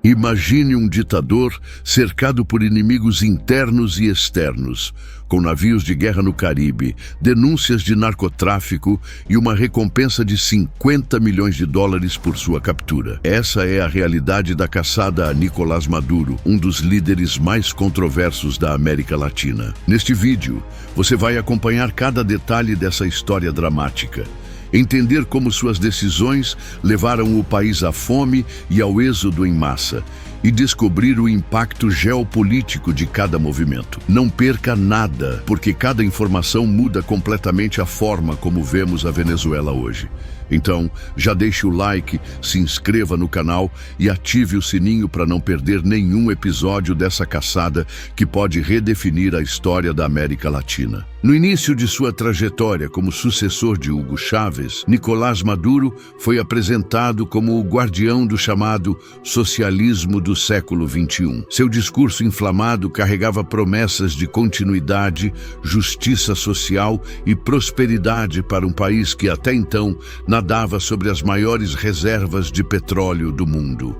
Imagine um ditador cercado por inimigos internos e externos, com navios de guerra no Caribe, denúncias de narcotráfico e uma recompensa de 50 milhões de dólares por sua captura. Essa é a realidade da caçada a Nicolás Maduro, um dos líderes mais controversos da América Latina. Neste vídeo, você vai acompanhar cada detalhe dessa história dramática. Entender como suas decisões levaram o país à fome e ao êxodo em massa, e descobrir o impacto geopolítico de cada movimento. Não perca nada, porque cada informação muda completamente a forma como vemos a Venezuela hoje. Então, já deixe o like, se inscreva no canal e ative o sininho para não perder nenhum episódio dessa caçada que pode redefinir a história da América Latina. No início de sua trajetória como sucessor de Hugo Chávez, Nicolás Maduro foi apresentado como o guardião do chamado socialismo do século XXI. Seu discurso inflamado carregava promessas de continuidade, justiça social e prosperidade para um país que até então nadava sobre as maiores reservas de petróleo do mundo.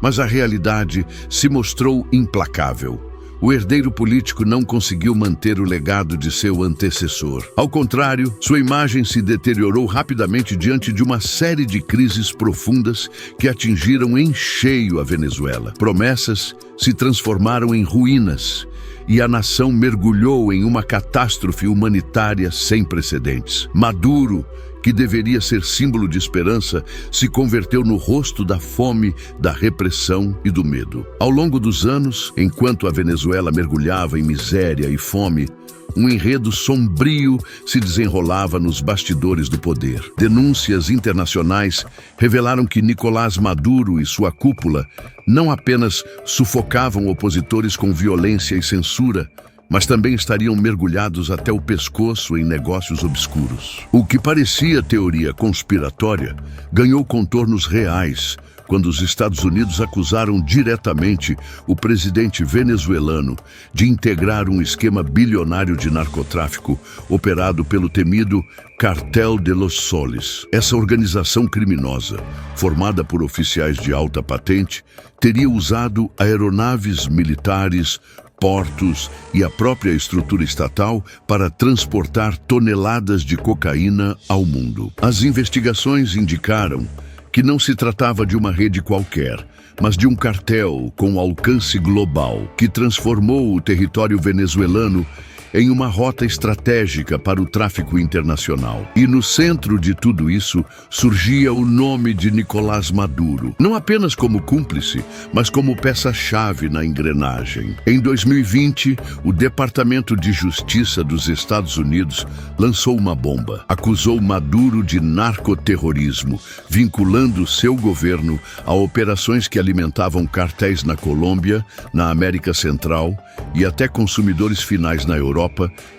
Mas a realidade se mostrou implacável. O herdeiro político não conseguiu manter o legado de seu antecessor. Ao contrário, sua imagem se deteriorou rapidamente diante de uma série de crises profundas que atingiram em cheio a Venezuela. Promessas se transformaram em ruínas e a nação mergulhou em uma catástrofe humanitária sem precedentes. Maduro, que deveria ser símbolo de esperança, se converteu no rosto da fome, da repressão e do medo. Ao longo dos anos, enquanto a Venezuela mergulhava em miséria e fome, um enredo sombrio se desenrolava nos bastidores do poder. Denúncias internacionais revelaram que Nicolás Maduro e sua cúpula não apenas sufocavam opositores com violência e censura, mas também estariam mergulhados até o pescoço em negócios obscuros. O que parecia teoria conspiratória ganhou contornos reais quando os Estados Unidos acusaram diretamente o presidente venezuelano de integrar um esquema bilionário de narcotráfico operado pelo temido Cartel de los Soles. Essa organização criminosa, formada por oficiais de alta patente, teria usado aeronaves militares, portos e a própria estrutura estatal para transportar toneladas de cocaína ao mundo. As investigações indicaram que não se tratava de uma rede qualquer, mas de um cartel com alcance global que transformou o território venezuelano em uma rota estratégica para o tráfico internacional. E no centro de tudo isso surgia o nome de Nicolás Maduro, não apenas como cúmplice, mas como peça-chave na engrenagem. Em 2020, o Departamento de Justiça dos Estados Unidos lançou uma bomba. Acusou Maduro de narcoterrorismo, vinculando seu governo a operações que alimentavam cartéis na Colômbia, na América Central e até consumidores finais na Europa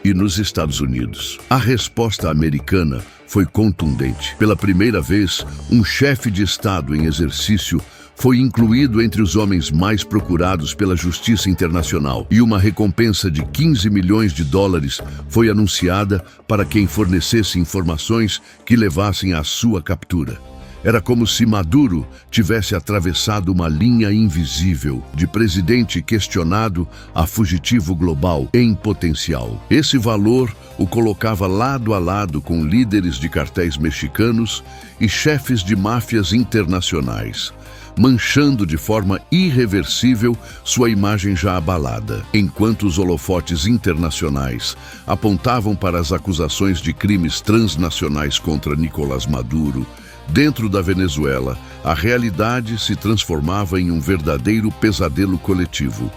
e nos Estados Unidos. A resposta americana foi contundente. Pela primeira vez, um chefe de Estado em exercício foi incluído entre os homens mais procurados pela Justiça Internacional e uma recompensa de 15 milhões de dólares foi anunciada para quem fornecesse informações que levassem à sua captura. Era como se Maduro tivesse atravessado uma linha invisível, de presidente questionado a fugitivo global em potencial. Esse valor o colocava lado a lado com líderes de cartéis mexicanos e chefes de máfias internacionais, manchando de forma irreversível sua imagem já abalada. Enquanto os holofotes internacionais apontavam para as acusações de crimes transnacionais contra Nicolás Maduro, dentro da Venezuela, a realidade se transformava em um verdadeiro pesadelo coletivo.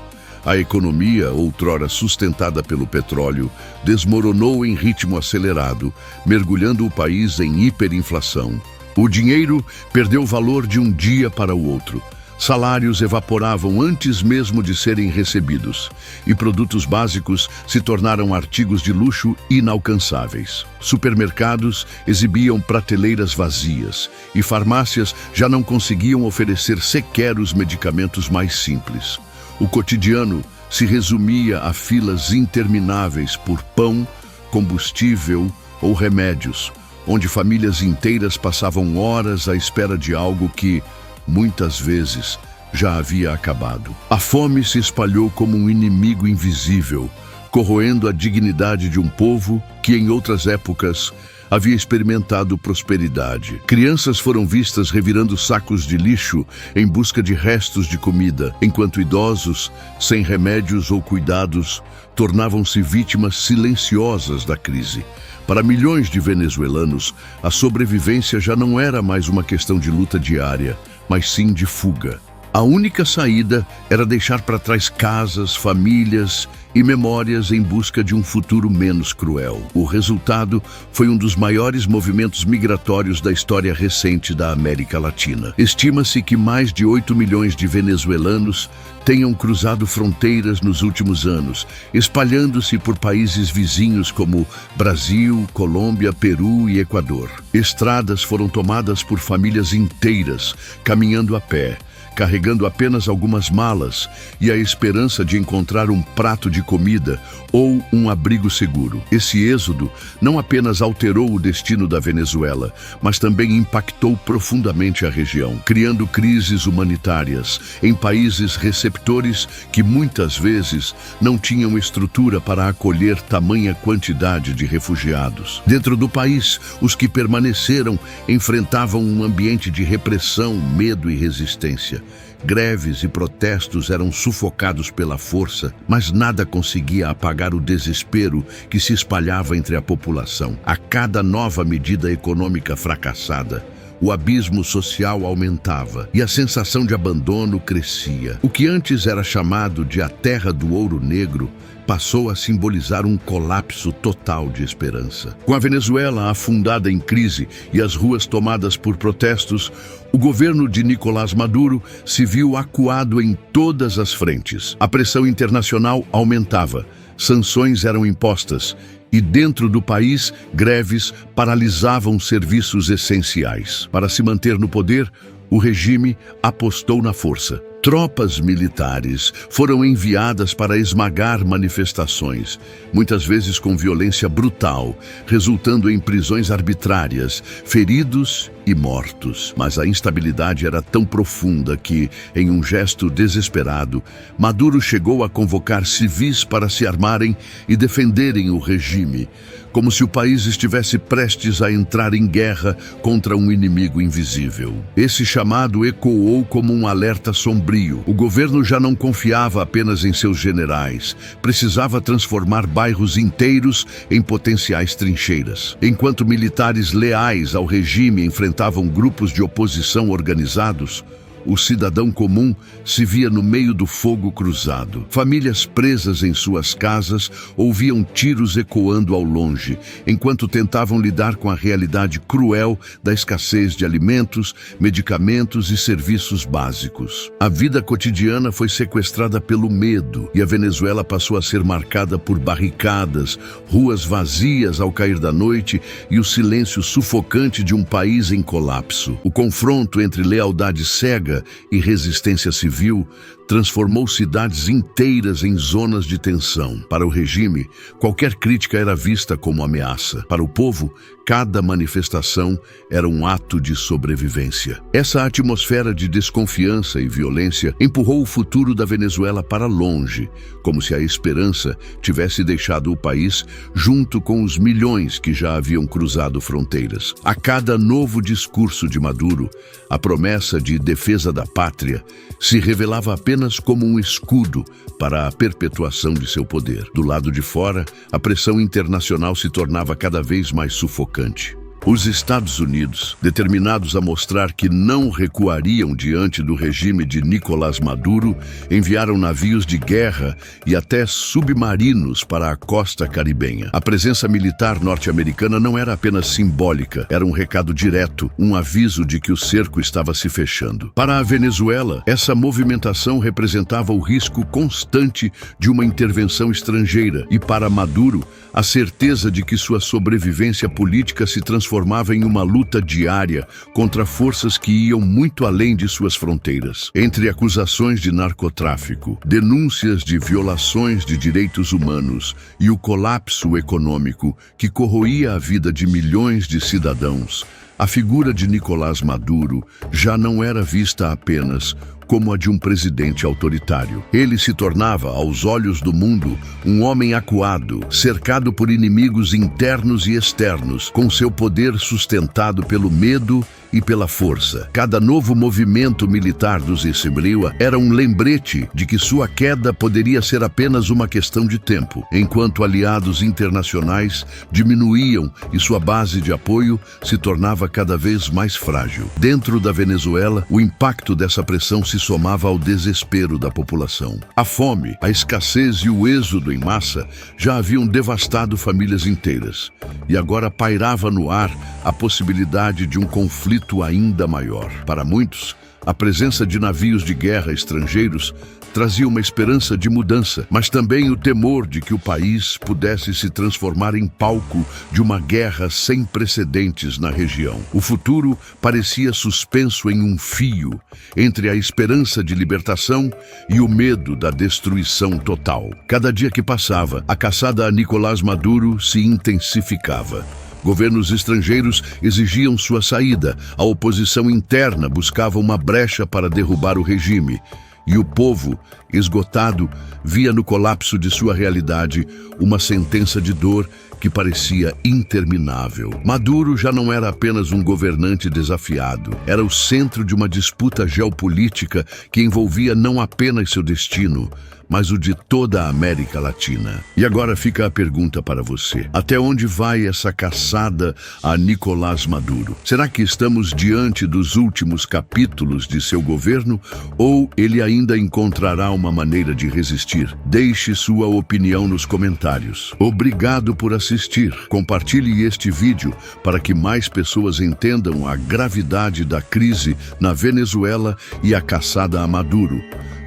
A economia, outrora sustentada pelo petróleo, desmoronou em ritmo acelerado, mergulhando o país em hiperinflação. O dinheiro perdeu valor de um dia para o outro. Salários evaporavam antes mesmo de serem recebidos, e produtos básicos se tornaram artigos de luxo inalcançáveis. Supermercados exibiam prateleiras vazias, e farmácias já não conseguiam oferecer sequer os medicamentos mais simples. O cotidiano se resumia a filas intermináveis por pão, combustível ou remédios, onde famílias inteiras passavam horas à espera de algo que, muitas vezes, já havia acabado. A fome se espalhou como um inimigo invisível, corroendo a dignidade de um povo que, em outras épocas, havia experimentado prosperidade. Crianças foram vistas revirando sacos de lixo em busca de restos de comida, enquanto idosos, sem remédios ou cuidados, tornavam-se vítimas silenciosas da crise. Para milhões de venezuelanos, a sobrevivência já não era mais uma questão de luta diária, mas sim de fuga. A única saída era deixar para trás casas, famílias e memórias em busca de um futuro menos cruel. O resultado foi um dos maiores movimentos migratórios da história recente da América Latina. Estima-se que mais de 8 milhões de venezuelanos tenham cruzado fronteiras nos últimos anos, espalhando-se por países vizinhos como Brasil, Colômbia, Peru e Equador. Estradas foram tomadas por famílias inteiras, caminhando a pé, carregando apenas algumas malas e a esperança de encontrar um prato de comida ou um abrigo seguro. Esse êxodo não apenas alterou o destino da Venezuela, mas também impactou profundamente a região, criando crises humanitárias em países receptores que muitas vezes não tinham estrutura para acolher tamanha quantidade de refugiados. Dentro do país, os que permaneceram enfrentavam um ambiente de repressão, medo e resistência. Greves e protestos eram sufocados pela força, mas nada conseguia apagar o desespero que se espalhava entre a população. A cada nova medida econômica fracassada, o abismo social aumentava e a sensação de abandono crescia. O que antes era chamado de a Terra do Ouro Negro passou a simbolizar um colapso total de esperança. Com a Venezuela afundada em crise e as ruas tomadas por protestos, o governo de Nicolás Maduro se viu acuado em todas as frentes. A pressão internacional aumentava, sanções eram impostas e dentro do país, greves paralisavam serviços essenciais. Para se manter no poder, o regime apostou na força. Tropas militares foram enviadas para esmagar manifestações, muitas vezes com violência brutal, resultando em prisões arbitrárias, feridos e mortos. Mas a instabilidade era tão profunda que, em um gesto desesperado, Maduro chegou a convocar civis para se armarem e defenderem o regime, como se o país estivesse prestes a entrar em guerra contra um inimigo invisível. Esse chamado ecoou como um alerta sombrio. O governo já não confiava apenas em seus generais, precisava transformar bairros inteiros em potenciais trincheiras. Enquanto militares leais ao regime enfrentavam grupos de oposição organizados, o cidadão comum se via no meio do fogo cruzado. Famílias presas em suas casas ouviam tiros ecoando ao longe, enquanto tentavam lidar com a realidade cruel da escassez de alimentos, medicamentos e serviços básicos. A vida cotidiana foi sequestrada pelo medo e a Venezuela passou a ser marcada por barricadas, ruas vazias ao cair da noite e o silêncio sufocante de um país em colapso. O confronto entre lealdade cega e resistência civil transformou cidades inteiras em zonas de tensão. Para o regime, qualquer crítica era vista como ameaça. Para o povo, cada manifestação era um ato de sobrevivência. Essa atmosfera de desconfiança e violência empurrou o futuro da Venezuela para longe, como se a esperança tivesse deixado o país junto com os milhões que já haviam cruzado fronteiras. A cada novo discurso de Maduro, a promessa de defesa da pátria se revelava apenas como um escudo para a perpetuação de seu poder. Do lado de fora, a pressão internacional se tornava cada vez mais sufocante. Os Estados Unidos, determinados a mostrar que não recuariam diante do regime de Nicolás Maduro, enviaram navios de guerra e até submarinos para a costa caribenha. A presença militar norte-americana não era apenas simbólica, era um recado direto, um aviso de que o cerco estava se fechando. Para a Venezuela, essa movimentação representava o risco constante de uma intervenção estrangeira e, para Maduro, a certeza de que sua sobrevivência política se transformava em uma luta diária contra forças que iam muito além de suas fronteiras. Entre acusações de narcotráfico, denúncias de violações de direitos humanos e o colapso econômico que corroía a vida de milhões de cidadãos, A figura de Nicolás Maduro já não era vista apenas como a de um presidente autoritário. Ele se tornava, aos olhos do mundo, um homem acuado, cercado por inimigos internos e externos, com seu poder sustentado pelo medo e pela força. Cada novo movimento militar dos Ecembrila era um lembrete de que sua queda poderia ser apenas uma questão de tempo, enquanto aliados internacionais diminuíam e sua base de apoio se tornava cada vez mais frágil. Dentro da Venezuela, o impacto dessa pressão se somava ao desespero da população. A fome, a escassez e o êxodo em massa já haviam devastado famílias inteiras, e agora pairava no ar a possibilidade de um conflito ainda maior. Para muitos, a presença de navios de guerra estrangeiros trazia uma esperança de mudança, mas também o temor de que o país pudesse se transformar em palco de uma guerra sem precedentes na região. O futuro parecia suspenso em um fio entre a esperança de libertação e o medo da destruição total. Cada dia que passava, a caçada a Nicolás Maduro se intensificava. Governos estrangeiros exigiam sua saída, a oposição interna buscava uma brecha para derrubar o regime. E o povo, esgotado, via no colapso de sua realidade uma sentença de dor que parecia interminável. Maduro já não era apenas um governante desafiado, era o centro de uma disputa geopolítica que envolvia não apenas seu destino, mas o de toda a América Latina. E agora fica a pergunta para você: até onde vai essa caçada a Nicolás Maduro? Será que estamos diante dos últimos capítulos de seu governo ou ele ainda encontrará uma maneira de resistir? Deixe sua opinião nos comentários. Obrigado por assistir. Compartilhe este vídeo para que mais pessoas entendam a gravidade da crise na Venezuela e a caçada a Maduro.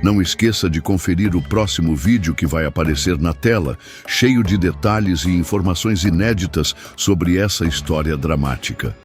Não esqueça de conferir o próximo vídeo que vai aparecer na tela, cheio de detalhes e informações inéditas sobre essa história dramática.